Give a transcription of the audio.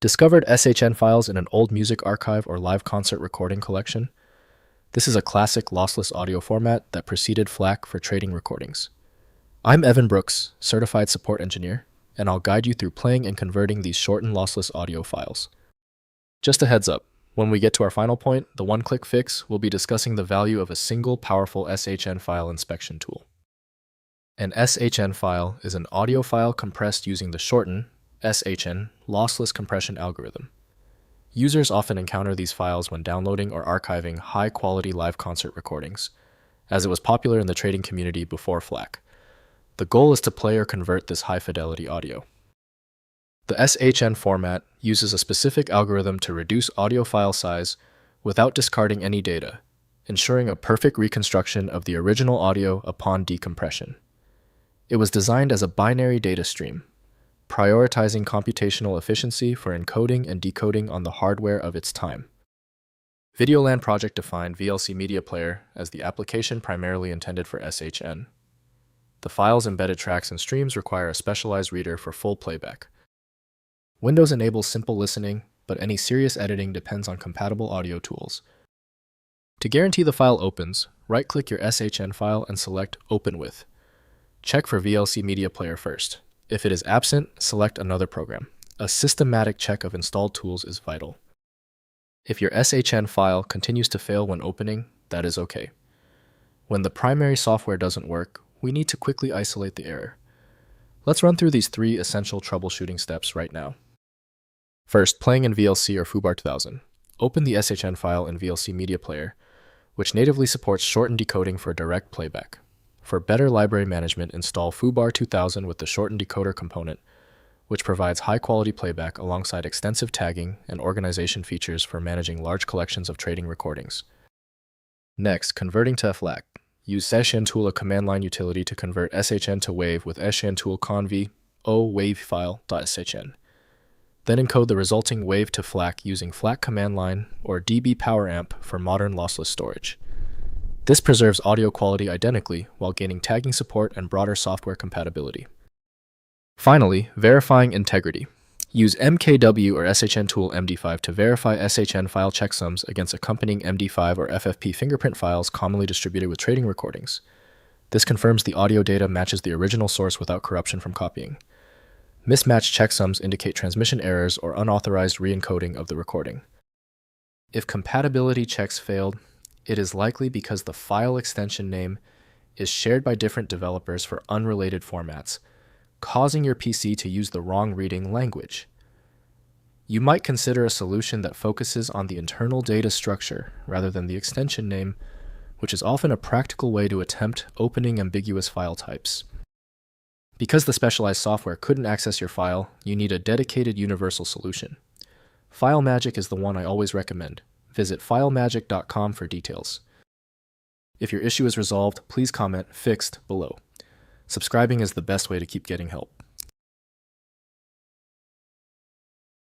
Discovered SHN files in an old music archive or live concert recording collection? This is a classic lossless audio format that preceded FLAC for trading recordings. I'm Evan Brooks, Certified Support Engineer, and I'll guide you through playing and converting these shortened lossless audio files. Just a heads up, when we get to our final point, the one-click fix, we'll be discussing the value of a single powerful SHN file inspection tool. An SHN file is an audio file compressed using the shorten SHN lossless compression algorithm. Users often encounter these files when downloading or archiving high-quality live concert recordings, as it was popular in the trading community before FLAC. The goal is to play or convert this high-fidelity audio. The SHN format uses a specific algorithm to reduce audio file size without discarding any data, ensuring a perfect reconstruction of the original audio upon decompression. It was designed as a binary data stream, prioritizing computational efficiency for encoding and decoding on the hardware of its time. VideoLAN project defined VLC media player as the application primarily intended for SHN. The file's embedded tracks and streams require a specialized reader for full playback. Windows enables simple listening, but any serious editing depends on compatible audio tools. To guarantee the file opens, right-click your SHN file and select Open With. Check for VLC media player first. If it is absent, select another program. A systematic check of installed tools is vital. If your SHN file continues to fail when opening, that is okay. When the primary software doesn't work, we need to quickly isolate the error. Let's run through these 3 essential troubleshooting steps right now. First, playing in VLC or FooBar 2000. Open the SHN file in VLC Media Player, which natively supports shortened decoding for direct playback. For better library management, install FooBar 2000 with the shortened decoder component, which provides high-quality playback alongside extensive tagging and organization features for managing large collections of trading recordings. Next, converting to FLAC. Use SHN Tool, a command line utility, to convert SHN to WAV with SHN Tool conv o wavefile.shn. Then encode the resulting WAV to FLAC using FLAC command line or db poweramp for modern lossless storage. This preserves audio quality identically while gaining tagging support and broader software compatibility. Finally, verifying integrity. Use MKW or SHN Tool MD5 to verify SHN file checksums against accompanying MD5 or FFP fingerprint files commonly distributed with trading recordings. This confirms the audio data matches the original source without corruption from copying. Mismatched checksums indicate transmission errors or unauthorized re-encoding of the recording. If compatibility checks failed, it is likely because the file extension name is shared by different developers for unrelated formats, causing your PC to use the wrong reading language. You might consider a solution that focuses on the internal data structure rather than the extension name, which is often a practical way to attempt opening ambiguous file types. Because the specialized software couldn't access your file, you need a dedicated universal solution. FileMagick is the one I always recommend. Visit filemagick.com for details. If your issue is resolved, please comment "Fixed" below. Subscribing is the best way to keep getting help.